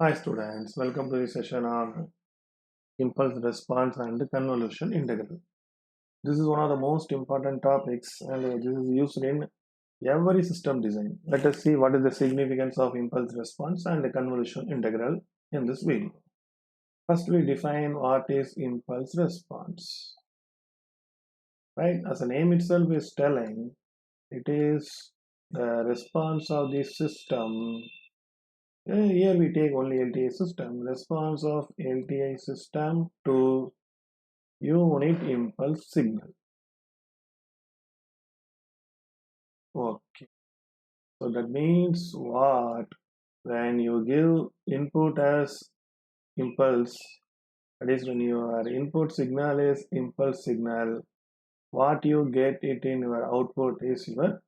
Hi students, welcome to the session on impulse response and convolution integral. This is one of the most important topics and this is used in every system design. Let us see what is the significance of impulse response and convolution integral in this video. First we define what is impulse response. Right, as the name itself is telling, it is the response of the system. Here we take only LTI system, response of LTI system to unit impulse signal. Okay, so that means what? When you give input as impulse, that is when your input signal is impulse signal, what you get it in your output is your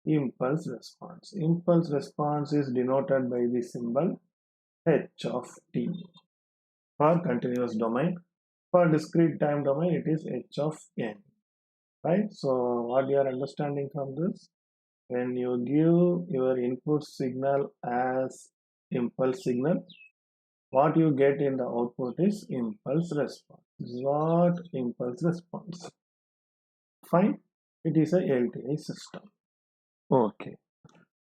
impulse response. Impulse response is denoted by the symbol h of t for continuous domain. For discrete time domain, it is h of n. Right? So, what you are understanding from this? When you give your input signal as impulse signal, what you get in the output is impulse response. This is what impulse response. Fine, it is a LTI system. Okay,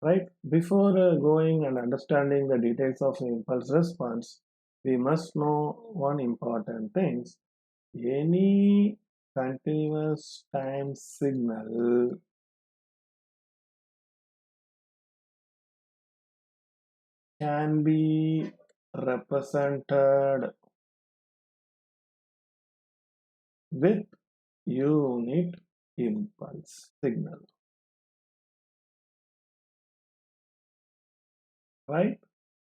right. Before going and understanding the details of the impulse response, we must know one important thing. Any continuous time signal can be represented with unit impulse signal, right?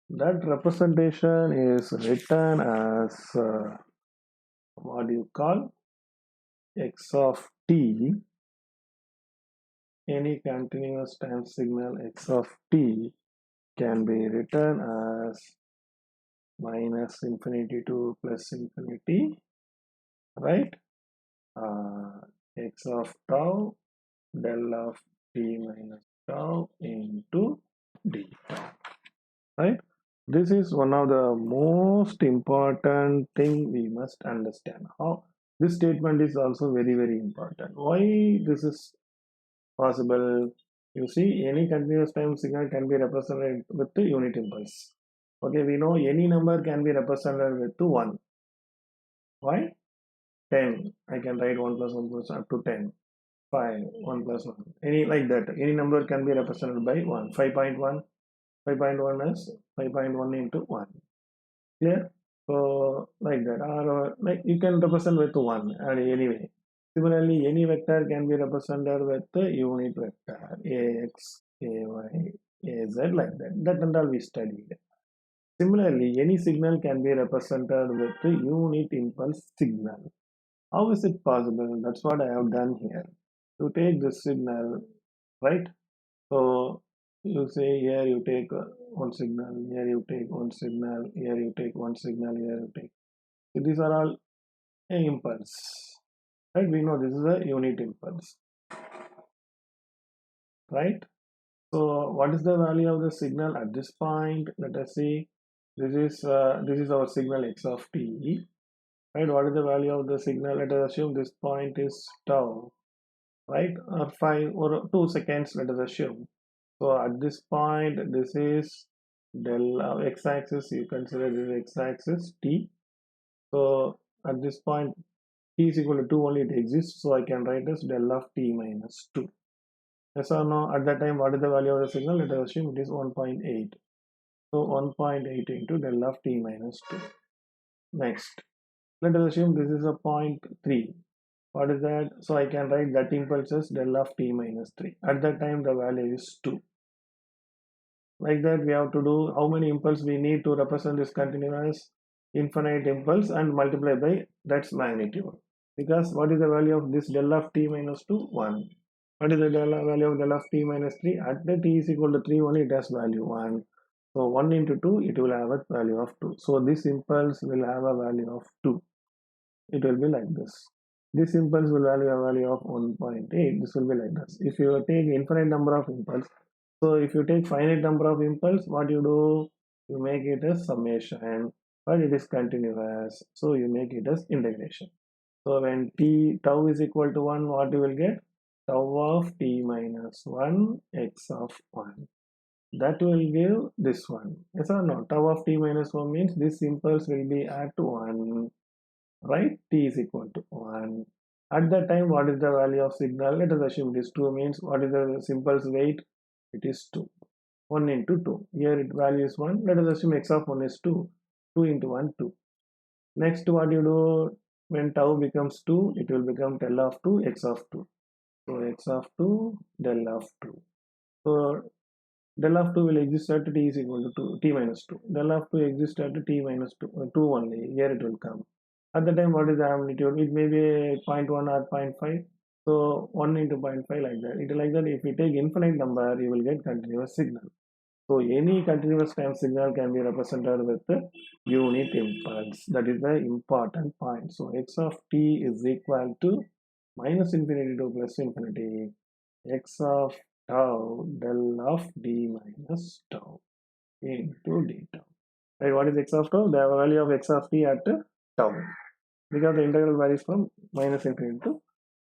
That representation is written as what you call x of t. Any continuous time signal x of t can be written as minus infinity to plus infinity, right? X of tau del of t minus tau into d, right? This is one of the most important thing we must understand. How this statement is also very important. Why this is possible? You see, any continuous time signal can be represented with the unit impulse. Okay, we know any number can be represented with 1. Why? 10. I can write 1 plus 1 plus up to 10. 5, 1 plus 1. Any like that. Any number can be represented by 1. 5.1. 5.1 is 5.1 into 1. Clear? So like that, or like you can represent with 1 and anyway. Similarly, any vector can be represented with the unit vector ax, ay, az like that. That and all we studied. Similarly, any signal can be represented with the unit impulse signal. How is it possible? That's what I have done here. To take this signal, right? So you say here you take one signal, here you take one signal, here you take one signal, here you take. So these are all an impulse, right? We know this is a unit impulse, right? So what is the value of the signal at this point? Let us see. This is our signal x of t, right? What is the value of the signal? Let us assume this point is tau, right? Or 5 or 2 seconds. Let us assume. So at this point, this is del x-axis. You consider this x-axis t. So at this point, t is equal to 2 only it exists. So I can write as del of t minus 2. Yes or no? At that time, what is the value of the signal? Let us assume it is 1.8. So 1.8 into del of t minus 2. Next, let us assume this is a 0.3. What is that? So I can write that impulse as del of t minus 3. At that time, the value is 2. Like that, we have to do how many impulse we need to represent this continuous infinite impulse and multiply by that's magnitude. Because what is the value of this del of t minus 2? 1. What is the value of del of t minus 3? At the t is equal to 3 only it has value 1. So 1 into 2 it will have a value of 2. So this impulse will have a value of 2. It will be like this. This impulse will value a value of 1.8. This will be like this. If you take infinite number of impulse, so if you take finite number of impulse, what you do? you make it as summation, but it is continuous, so you make it as integration. So when tau is equal to 1, what you will get? Tau of t minus 1 x of 1. That will give this one. Yes or no? Tau of t minus 1 means this impulse will be at 1, right? T is equal to 1. At that time, what is the value of signal? Let us assume it is 2 means what is the impulse weight? It is 2. 1 into 2. Here it value is 1. Let us assume x of 1 is 2. 2 into 1, 2. Next, what you do when tau becomes 2, it will become del of 2, x of 2. So x of 2, del of 2. So del of 2 will exist at t is equal to 2, t minus 2. Del of 2 exists at t minus 2, 2 only. Here it will come. At the time, what is the amplitude? It may be 0.1 or 0.5. So 1 into 0.5 like that. It is like that. If you take infinite number, you will get continuous signal. So any continuous time signal can be represented with the unit impulse. That is the important point. So x of t is equal to minus infinity to plus infinity x of tau del of d minus tau into d tau. Right? What is x of tau? The value of x of t at tau. Because the integral varies from minus infinity to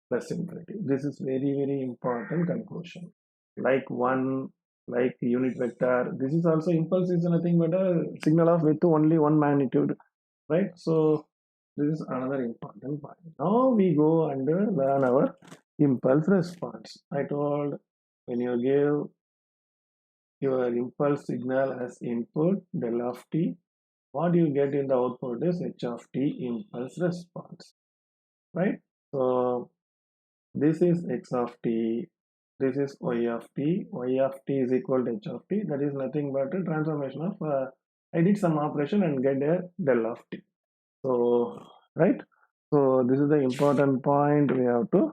plus infinity. This is very important conclusion. Like 1, like unit vector, this is also impulse is nothing but a signal of with only one magnitude, right? So this is another important point. Now we go and learn our impulse response. I told when you give your impulse signal as input del of t, what you get in the output is h of t impulse response, right? So this is x of t, this is y of t. Y of t is equal to h of t. That is nothing but a transformation of I did some operation and get a del of t. So right. So this is the important point we have to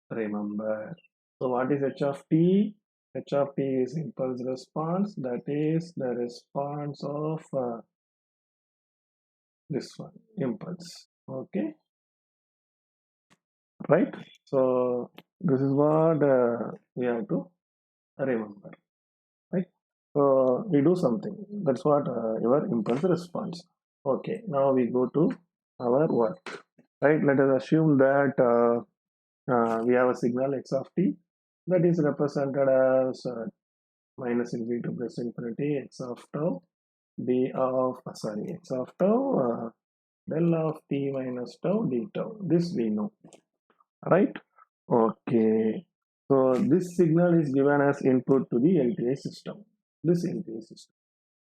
remember. So what is h of t? H of t is impulse response. That is the response of this one impulse. Okay. Right. So this is what we have to remember. Right. So we do something. That's what your impulse response. Okay. Now we go to our work. Right. Let us assume that we have a signal x of t that is represented as minus infinity to plus infinity x of tau d of x of tau del of t minus tau d tau. This we know. Right. Okay. So this signal is given as input to the LTI system. This LTI system.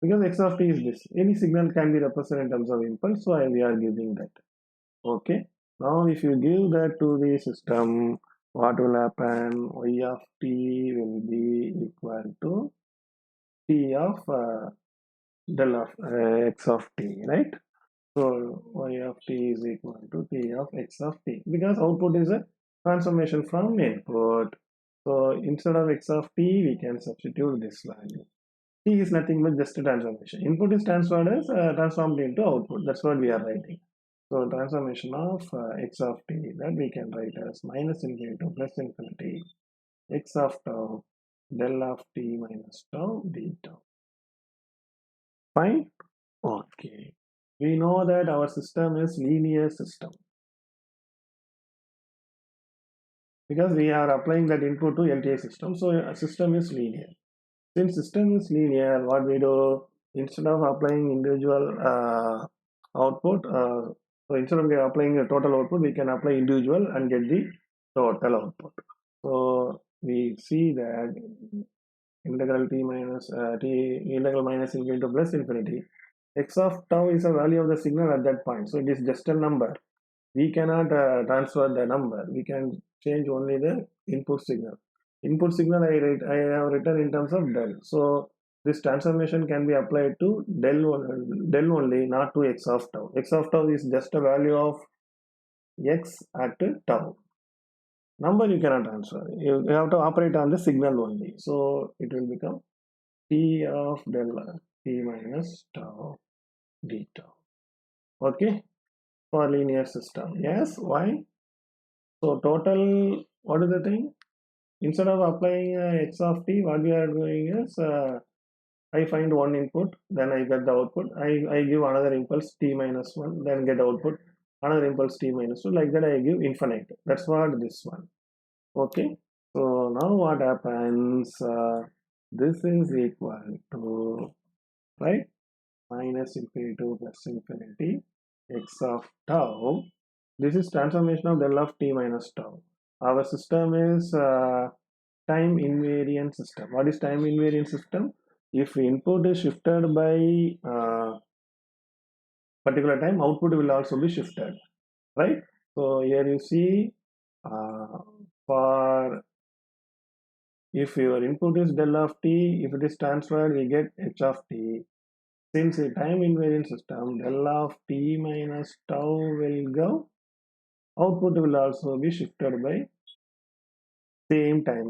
Because x of t is this. Any signal can be represented in terms of impulse, so we are giving that. Okay. Now if you give that to the system, what will happen? Y of t will be equal to t of del of x of t, right? So y of t is equal to t of x of t because output is a transformation from input. So instead of x of t, we can substitute this value. T is nothing but just a transformation. Input is transformed into output. That's what we are writing. So transformation of x of t that we can write as minus infinity to plus infinity x of tau del of t minus tau d tau. Fine. Okay. We know that our system is linear system because we are applying that input to LTI system. So a system is linear. Since system is linear, what we do instead of applying individual output, so instead of applying a total output, we can apply individual and get the total output. So we see that integral t minus integral minus infinity to plus infinity. X of tau is a value of the signal at that point. So it is just a number. We cannot transfer the number. We can change only the input signal. Input signal I have written in terms of del. So this transformation can be applied to del only, not to x of tau. X of tau is just a value of x at tau. Number you cannot transfer. You have to operate on the signal only. So it will become t of del t minus tau d tau. Okay, for linear system. Yes, why? So total, what is the thing? Instead of applying x of t, what we are doing is I find one input, then I get the output. I give another impulse t minus 1, then get output, another impulse t minus 2. Like that, I give infinite. That's what this one. Okay. So now what happens? This is equal to, right, minus infinity to plus infinity x of tau. This is transformation of del of t minus tau. Our system is time invariant system. What is time invariant system? If input is shifted by particular time, output will also be shifted, right? So here you see, uh, for if your input is del of t, if it is transferred, we get h of t. Since a time invariant system, del of t minus tau will go, output will also be shifted by same time.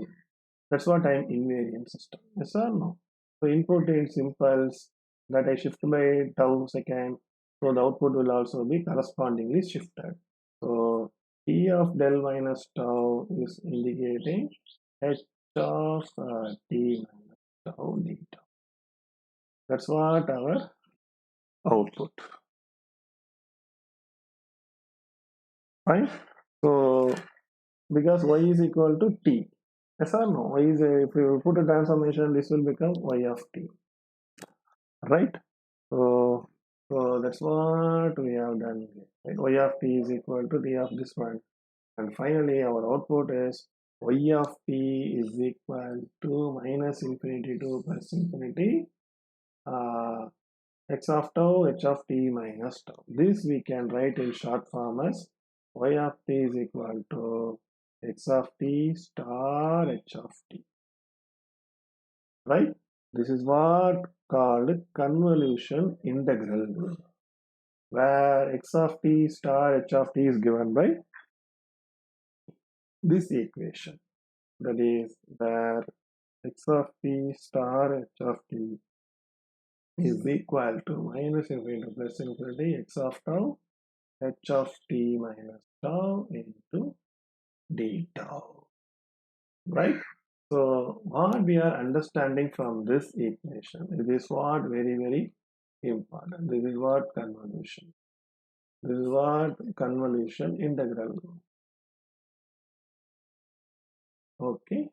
That's what time invariant system. Yes or no? So input is impulse that I shift by tau second. So the output will also be correspondingly shifted. So T of del minus tau is indicating H of T minus tau d tau. That's what our output. Fine. So because y is equal to t. Yes or no? Y is if you put a transformation, this will become y of t. Right? So that's what we have done here. Right? Y of t is equal to t of this one. And finally, our output is y of t is equal to minus infinity to plus infinity x of tau, h of t minus tau. This we can write in short form as y of t is equal to x of t star h of t. Right? This is what called convolution integral, where x of t star h of t is given by this equation. That is where x of t star h of t is equal to minus infinity plus infinity x of tau h of t minus tau into d tau. Right? So what we are understanding from this equation, this is what very important. This is what convolution. This is what convolution integral. Okay.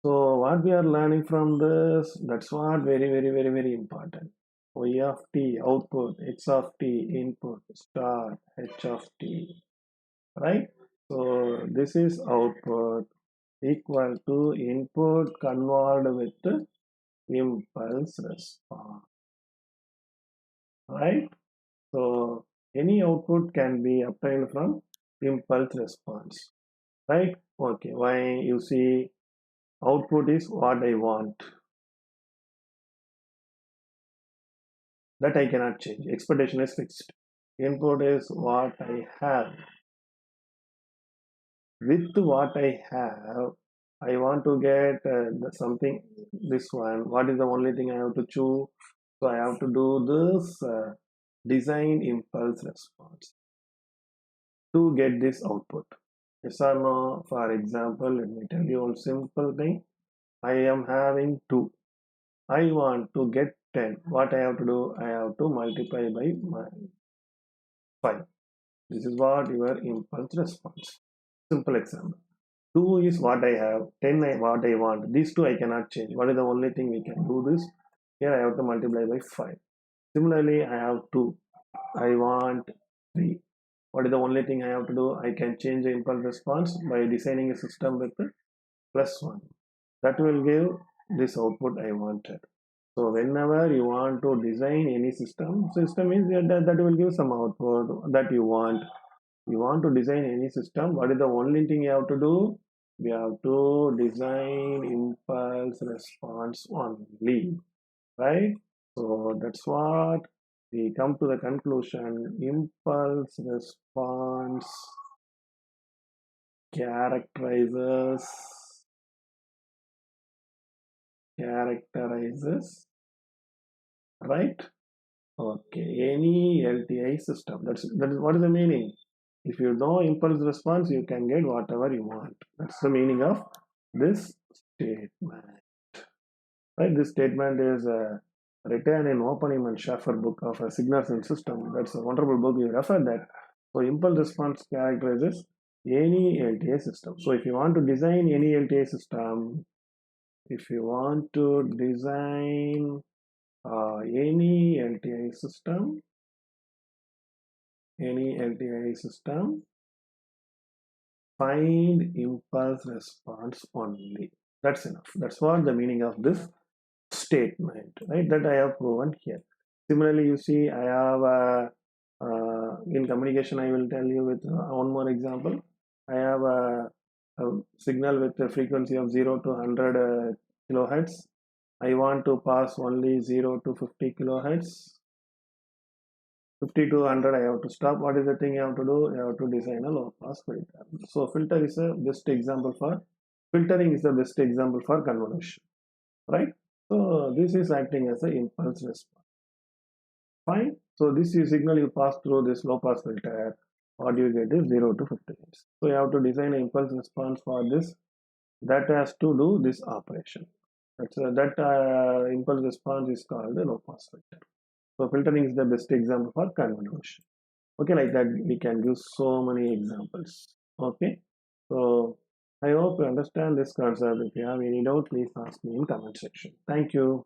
So what we are learning from this, that's what very important. Y of t output, x of t input, star h of t, right? So this is output equal to input convolved with impulse response, right? So any output can be obtained from impulse response, right? Okay, why you see output is what I want, that I cannot change. Expectation is fixed. Input is what I have. With what I have, I want to get something, this one. What is the only thing I have to choose? So I have to do this design impulse response to get this output. Yes or no? For example, let me tell you one simple thing. I am having 2. I want to get 10. What I have to do? I have to multiply by 5. This is what your impulse response. Simple example. 2 is what I have, 10 what I want. These two I cannot change. What is the only thing we can do this? Here I have to multiply by 5. Similarly, I have 2. I want 3. What is the only thing I have to do? I can change the impulse response by designing a system with plus 1. That will give this output I wanted. So whenever you want to design any system is that will give some output that you want. You want to design any system, what is the only thing you have to do? We have to design impulse response only, right? So that's what we come to the conclusion. Impulse response characterizes right, okay, any LTI system. That is what is the meaning. If you know impulse response, you can get whatever you want. That's the meaning of this statement. right? This statement is written in Opening and Schaeffer book of Signals and System. That's a wonderful book. You refer that. So impulse response characterizes any LTI system. So if you want to design any LTI system, if you want to design any LTI system, find impulse response only. That's enough. That's what the meaning of this statement, right? That I have proven here. Similarly, you see, I have in communication, I will tell you with one more example. I have a signal with a frequency of 0 to 100 kilohertz. I want to pass only 0 to 50 kilohertz. 50 to 100 I have to stop. What is the thing you have to do? You have to design a low pass filter. So filter is a best example for filtering is the best example for convolution, right? So this is acting as an impulse response. Fine. So this is signal you pass through this low pass filter. What you get is 0 to 50 hertz. So you have to design an impulse response for this that has to do this operation. That impulse response is called the low pass filter. So filtering is the best example for convolution. Okay, like that we can give so many examples. Okay, so I hope you understand this concept. If you have any doubt, please ask me in comment section. Thank you.